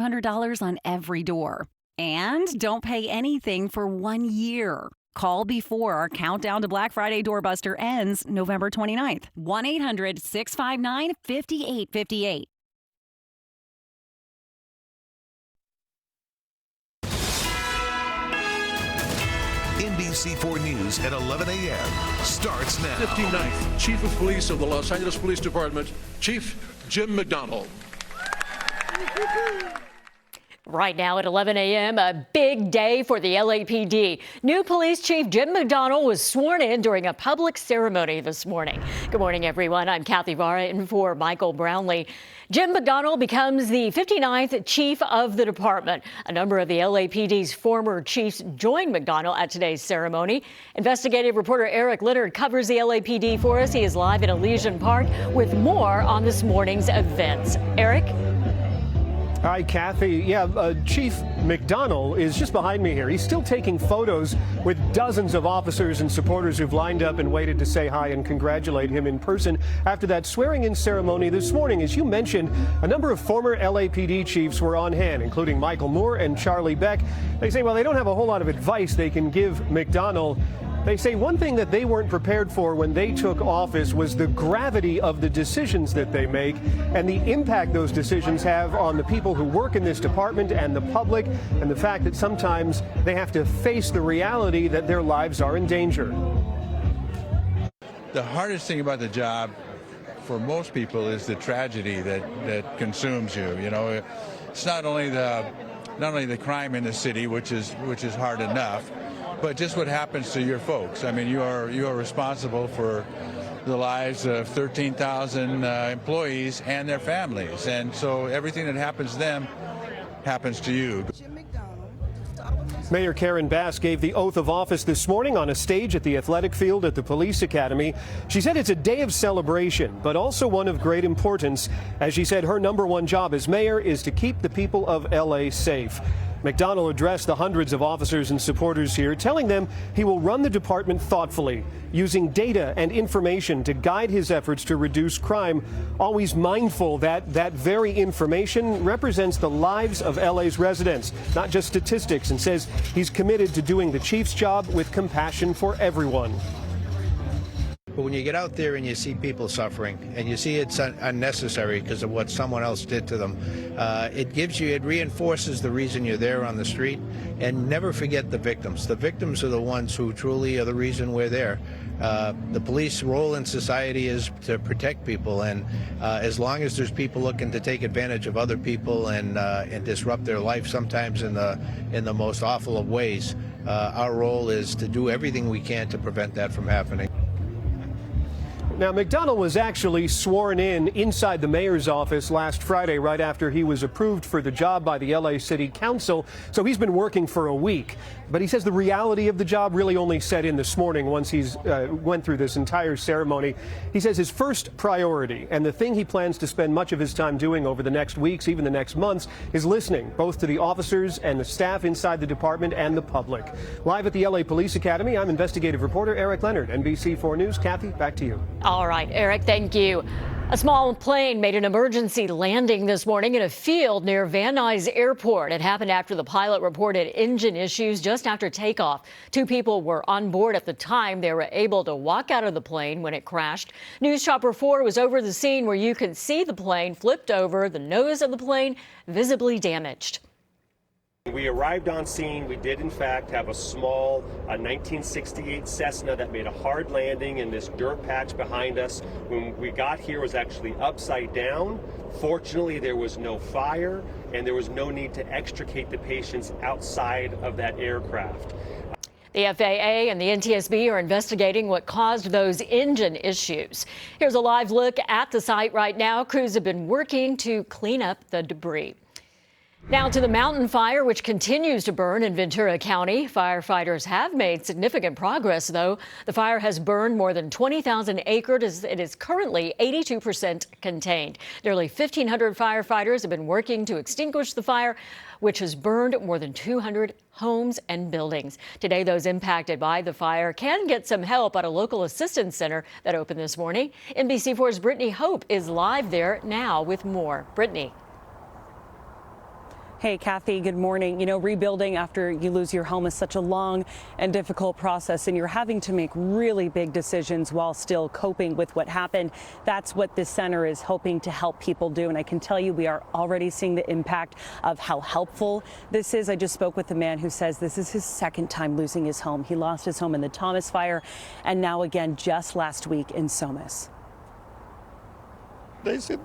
$100 on every door. And don't pay anything for 1 year. Call before our countdown to Black Friday doorbuster ends November 29th. 1-800-659-5858. NBC4 News at 11 a.m. starts now. 59th Chief of Police of the Los Angeles Police Department, Chief Jim McDonnell. Right now at 11 a.m., a big day for the LAPD. New Police Chief Jim McDonnell was sworn in during a public ceremony this morning. Good morning, everyone. I'm Kathy Vara in for Michael Brownlee. Jim McDonnell becomes the 59th chief of the department. A number of the LAPD's former chiefs joined McDonnell at today's ceremony. Investigative reporter Eric Leonard covers the LAPD for us. He is live in Elysian Park with more on this morning's events. Eric? Hi, Kathy. Chief McDonnell is just behind me here. He's still taking photos with dozens of officers and supporters who've lined up and waited to say hi and congratulate him in person after that swearing-in ceremony this morning. As you mentioned, a number of former LAPD chiefs were on hand, including Michael Moore and Charlie Beck. They say, well, they don't have a whole lot of advice they can give McDonnell. They say one thing that they weren't prepared for when they took office was the gravity of the decisions that they make and the impact those decisions have on the people who work in this department and the public, and the fact that sometimes they have to face the reality that their lives are in danger. The hardest thing about the job for most people is the tragedy that consumes you. You know, it's not only the crime in the city, which is hard enough, but just what happens to your folks. I mean, you are responsible for the lives of 13,000 employees and their families, and so everything that happens to them happens to you. Mayor Karen Bass gave the oath of office this morning on a stage at the athletic field at the police academy. She said it's a day of celebration, but also one of great importance. As she said, her number one job as mayor is to keep the people of LA safe. McDonnell addressed the hundreds of officers and supporters here, telling them he will run the department thoughtfully, using data and information to guide his efforts to reduce crime, always mindful that that very information represents the lives of LA's residents, not just statistics, and says he's committed to doing the chief's job with compassion for everyone. But when you get out there and you see people suffering and you see it's unnecessary because of what someone else did to them, it reinforces the reason you're there on the street. And never forget the victims. The victims are the ones who truly are the reason we're there. The police role in society is to protect people, and as long as there's people looking to take advantage of other people and disrupt their life, sometimes in the most awful of ways, our role is to do everything we can to prevent that from happening. Now, McDonnell was actually sworn in inside the mayor's office last Friday, right after he was approved for the job by the LA City Council. So he's been working for a week. But he says the reality of the job really only set in this morning once he's went through this entire ceremony. He says his first priority and the thing he plans to spend much of his time doing over the next weeks, even the next months, is listening both to the officers and the staff inside the department and the public. Live at the LA Police Academy, I'm investigative reporter Eric Leonard, NBC4 News. Kathy, back to you. All right, Eric, thank you. A small plane made an emergency landing this morning in a field near Van Nuys Airport. It happened after the pilot reported engine issues just after takeoff. 2 people were on board at the time. They were able to walk out of the plane when it crashed. News Chopper 4 was over the scene where you could see the plane flipped over, the nose of the plane visibly damaged. We arrived on scene. We did, in fact, have a small 1968 Cessna that made a hard landing in this dirt patch behind us. When we got here, it was actually upside down. Fortunately, there was no fire, and there was no need to extricate the patients outside of that aircraft. The FAA and the NTSB are investigating what caused those engine issues. Here's a live look at the site right now. Crews have been working to clean up the debris. Now to the mountain fire, which continues to burn in Ventura County. Firefighters have made significant progress, though. The fire has burned more than 20,000 acres. It is currently 82% contained. Nearly 1,500 firefighters have been working to extinguish the fire, which has burned more than 200 homes and buildings. Today, those impacted by the fire can get some help at a local assistance center that opened this morning. NBC4's Brittany Hope is live there now with more. Brittany. Hey, Kathy, good morning. You know, rebuilding after you lose your home is such a long and difficult process, and you're having to make really big decisions while still coping with what happened. That's what this center is hoping to help people do. And I can tell you, we are already seeing the impact of how helpful this is. I just spoke with a man who says this is his second time losing his home. He lost his home in the Thomas fire, and now again just last week in Somas. They said